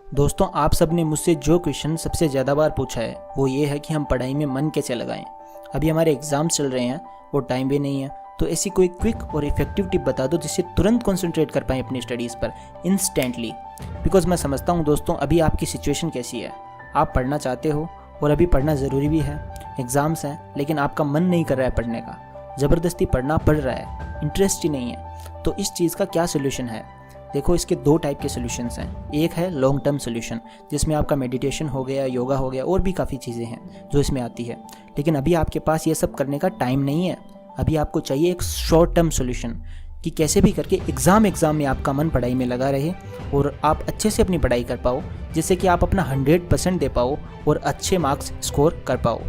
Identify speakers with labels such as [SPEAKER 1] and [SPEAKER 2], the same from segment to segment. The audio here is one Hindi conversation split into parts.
[SPEAKER 1] दोस्तों, आप सब ने मुझसे जो क्वेश्चन सबसे ज़्यादा बार पूछा है वो ये है कि हम पढ़ाई में मन कैसे लगाएं। अभी हमारे एग्ज़ाम्स चल रहे हैं और टाइम भी नहीं है, तो ऐसी कोई क्विक और इफेक्टिव टिप बता दो जिससे तुरंत कंसंट्रेट कर पाएँ अपनी स्टडीज़ पर इंस्टेंटली। बिकॉज मैं समझता हूँ दोस्तों, अभी आपकी सिचुएशन कैसी है। आप पढ़ना चाहते हो और अभी पढ़ना ज़रूरी भी है, एग्ज़ाम्स हैं, लेकिन आपका मन नहीं कर रहा है पढ़ने का, ज़बरदस्ती पढ़ना पड़ रहा है, इंटरेस्ट ही नहीं है। तो इस चीज़ का क्या सोल्यूशन है? देखो, इसके दो टाइप के सोल्यूशंस हैं। एक है लॉन्ग टर्म सोल्यूशन, जिसमें आपका मेडिटेशन हो गया, योगा हो गया, और भी काफ़ी चीज़ें हैं जो इसमें आती है। लेकिन अभी आपके पास ये सब करने का टाइम नहीं है। अभी आपको चाहिए एक शॉर्ट टर्म सोल्यूशन कि कैसे भी करके एग्ज़ाम में आपका मन पढ़ाई में लगा रहे और आप अच्छे से अपनी पढ़ाई कर पाओ, जिससे कि आप अपना 100% दे पाओ और अच्छे मार्क्स स्कोर कर पाओ।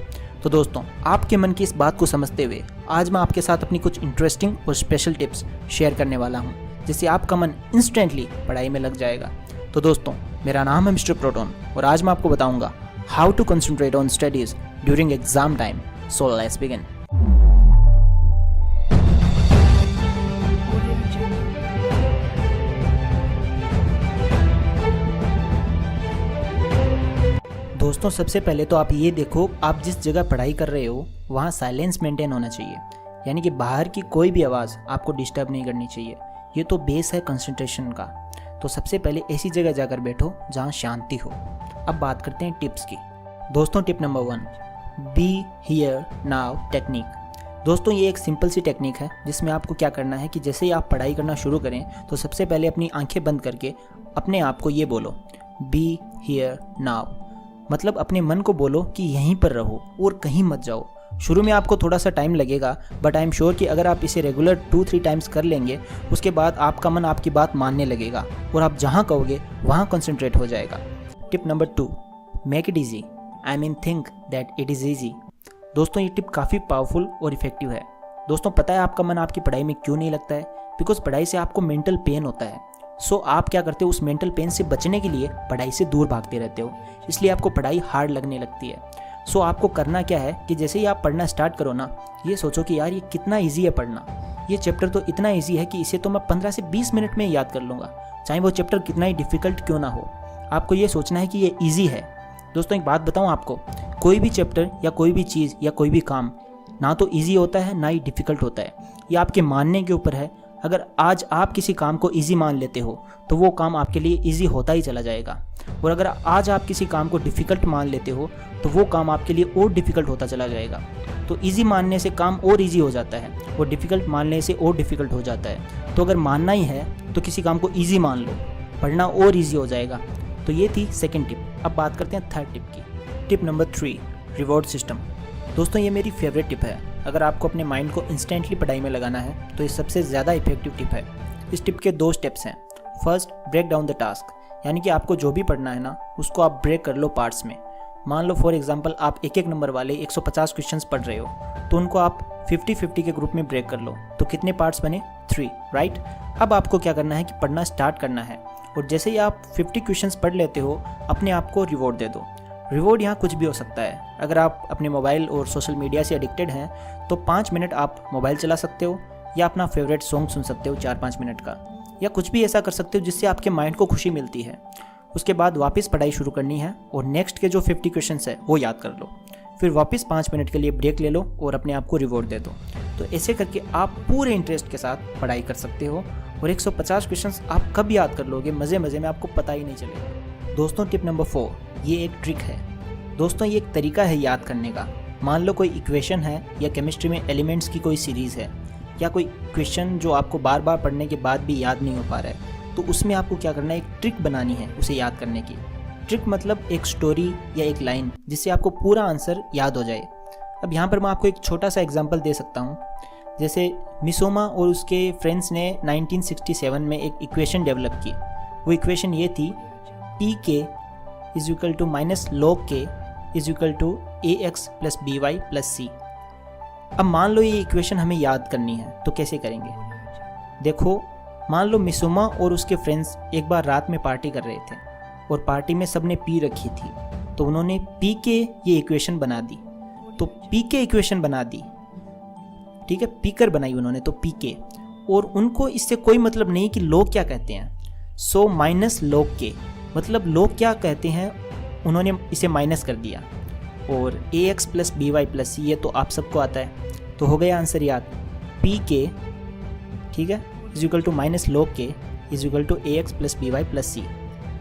[SPEAKER 1] तो दोस्तों, आपके मन की इस बात को समझते हुए आज मैं आपके साथ अपनी कुछ इंटरेस्टिंग और स्पेशल टिप्स शेयर करने वाला हूँ, जिससे आपका मन इंस्टेंटली पढ़ाई में लग जाएगा। तो दोस्तों, मेरा नाम है मिस्टर प्रोटोन और आज मैं आपको बताऊंगा how to concentrate on studies during exam time. So let's begin. दोस्तों, सबसे पहले तो आप ये देखो, आप जिस जगह पढ़ाई कर रहे हो वहाँ साइलेंस मेंटेन होना चाहिए, यानी कि बाहर की कोई भी आवाज़ आपको डिस्टर्ब नहीं करनी चाहिए। ये तो बेस है कंसंट्रेशन का। तो सबसे पहले ऐसी जगह जाकर बैठो जहाँ शांति हो। अब बात करते हैं टिप्स की। दोस्तों, tip number 1, be here now technique. दोस्तों, ये एक सिंपल सी टेक्निक है जिसमें आपको क्या करना है कि जैसे ही आप पढ़ाई करना शुरू करें तो सबसे पहले अपनी आंखें बंद करके अपने आप को ये बोलो, बी हियर नाउ। मतलब अपने मन को बोलो कि यहीं पर रहो और कहीं मत जाओ। शुरू में आपको थोड़ा सा टाइम लगेगा, बट आई एम श्योर कि अगर आप इसे रेगुलर 2-3 टाइम्स कर लेंगे, उसके बाद आपका मन आपकी बात मानने लगेगा और आप जहाँ कहोगे वहाँ कंसंट्रेट हो जाएगा। Tip number 2, make it easy. I mean think that it is easy. दोस्तों, ये टिप काफ़ी पावरफुल और इफेक्टिव है। दोस्तों, पता है आपका मन आपकी पढ़ाई में क्यों नहीं लगता है? बिकॉज पढ़ाई से आपको मेंटल पेन होता है। सो आप क्या करते हो, उस मेंटल पेन से बचने के लिए पढ़ाई से दूर भागते रहते हो, इसलिए आपको पढ़ाई हार्ड लगने लगती है। सो आपको करना क्या है कि जैसे ही आप पढ़ना स्टार्ट करो ना, ये सोचो कि यार ये कितना इजी है पढ़ना। ये चैप्टर तो इतना इजी है कि इसे तो मैं 15 से 20 मिनट में याद कर लूँगा, चाहे वो चैप्टर कितना ही डिफ़िकल्ट क्यों ना हो। आपको ये सोचना है कि ये ईजी है। दोस्तों, एक बात बताऊँ आपको, कोई भी चैप्टर या कोई भी चीज़ या कोई भी काम ना तो ईजी होता है ना ही डिफ़िकल्ट होता है। ये आपके मानने के ऊपर है। अगर आज आप किसी काम को इजी मान लेते हो तो वो काम आपके लिए इजी होता ही चला जाएगा, और अगर आज आप किसी काम को डिफ़िकल्ट मान लेते हो तो वो काम आपके लिए और डिफ़िकल्ट होता चला जाएगा। तो इजी मानने से काम और इजी हो जाता है और डिफ़िकल्ट मानने से और डिफ़िकल्ट हो जाता है। तो अगर मानना ही है तो किसी काम को ईजी मान लो, पढ़ना और ईजी हो जाएगा। तो ये थी सेकेंड टिप। अब बात करते हैं थर्ड टिप की। Tip number 3, reward system. दोस्तों, ये मेरी फेवरेट टिप है। अगर आपको अपने माइंड को इंस्टेंटली पढ़ाई में लगाना है तो ये सबसे ज़्यादा इफेक्टिव टिप है। इस टिप के 2 स्टेप्स हैं। First, break down the task, यानी कि आपको जो भी पढ़ना है ना, उसको आप ब्रेक कर लो पार्ट्स में। मान लो फॉर एग्जांपल आप 1-1 नंबर वाले 150 क्वेश्चंस पढ़ रहे हो, तो उनको आप 50-50 के ग्रुप में ब्रेक कर लो। तो कितने पार्ट्स बने? 3, राइट। अब आपको क्या करना है कि पढ़ना स्टार्ट करना है, और जैसे ही आप 50 क्वेश्चंस पढ़ लेते हो, अपने आप को रिवॉर्ड दे दो। रिवॉर्ड यहाँ कुछ भी हो सकता है। अगर आप अपने मोबाइल और सोशल मीडिया से एडिक्टेड हैं तो 5 मिनट आप मोबाइल चला सकते हो, या अपना फेवरेट सॉन्ग सुन सकते हो 4-5 मिनट का, या कुछ भी ऐसा कर सकते हो जिससे आपके माइंड को खुशी मिलती है। उसके बाद वापस पढ़ाई शुरू करनी है और नेक्स्ट के जो 50 क्वेश्चंस है वो याद कर लो। फिर वापस 5 मिनट के लिए ब्रेक ले लो और अपने आप को रिवॉर्ड दे दो। तो ऐसे करके आप पूरे इंटरेस्ट के साथ पढ़ाई कर सकते हो और 150 क्वेश्चंस आप कब याद कर लोगे, मज़े मज़े में, आपको पता ही नहीं चलेगा। दोस्तों, टिप नंबर 4, ये एक ट्रिक है। दोस्तों, ये एक तरीका है याद करने का। मान लो कोई इक्वेशन है या केमिस्ट्री में एलिमेंट्स की कोई सीरीज़ है, या कोई क्वेश्चन जो आपको बार बार पढ़ने के बाद भी याद नहीं हो पा रहा है, तो उसमें आपको क्या करना है, एक ट्रिक बनानी है उसे याद करने की। ट्रिक मतलब एक स्टोरी या एक लाइन जिससे आपको पूरा आंसर याद हो जाए। अब यहाँ पर मैं आपको एक छोटा सा एग्जाम्पल दे सकता हूँ। जैसे मिसोमा और उसके फ्रेंड्स ने 1967 में एक इक्वेशन डेवलप की। वो इक्वेशन ये थी, PK = -log K = AX + BY + C। अब मान लो ये इक्वेशन हमें याद करनी है, तो कैसे करेंगे? देखो, मान लो मिसुमा और उसके फ्रेंड्स एक बार रात में पार्टी कर रहे थे और पार्टी में सबने पी रखी थी, तो उन्होंने पी के ये इक्वेशन बना दी। तो पी के इक्वेशन बना दी, ठीक है, पीकर बनाई उन्होंने, तो पी के, और उनको इससे कोई मतलब नहीं कि लोग क्या कहते हैं। सो -log K, मतलब लोग क्या कहते हैं, उन्होंने इसे माइनस कर दिया। और ax plus B Y plus C, ये तो आप सबको आता है, तो हो गया आंसर याद, पी के, ठीक है, is equal to minus log K is equal to ax plus B Y plus C.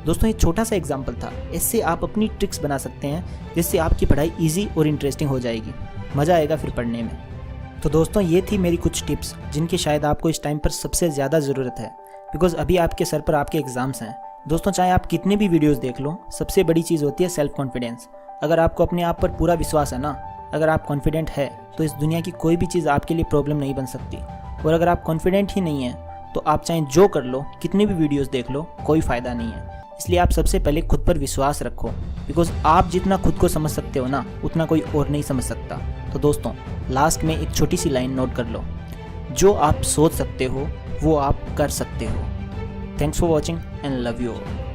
[SPEAKER 1] दोस्तों ये छोटा सा एग्जाम्पल था, इससे आप अपनी ट्रिक्स बना सकते हैं जिससे आपकी पढ़ाई ईजी और इंटरेस्टिंग हो जाएगी, मज़ा आएगा फिर पढ़ने में। तो दोस्तों ये थी मेरी कुछ टिप्स जिनकी शायद आपको इस टाइम पर सबसे ज़्यादा ज़रूरत है, बिकॉज अभी आपके सर पर आपके एग्ज़ाम्स हैं। दोस्तों चाहे आप कितने भी वीडियोस देख लो, सबसे बड़ी चीज़ होती है सेल्फ कॉन्फिडेंस। अगर आपको अपने आप पर पूरा विश्वास है ना, अगर आप कॉन्फिडेंट है, तो इस दुनिया की कोई भी चीज़ आपके लिए प्रॉब्लम नहीं बन सकती। और अगर आप कॉन्फिडेंट ही नहीं है तो आप चाहे जो कर लो, कितनी भी वीडियोस देख लो, कोई फ़ायदा नहीं है। इसलिए आप सबसे पहले खुद पर विश्वास रखो, बिकॉज आप जितना खुद को समझ सकते हो ना, उतना कोई और नहीं समझ सकता। तो दोस्तों लास्ट में एक छोटी सी लाइन नोट कर लो, जो आप सोच सकते हो वो आप कर सकते हो। Thanks for watching and love you all.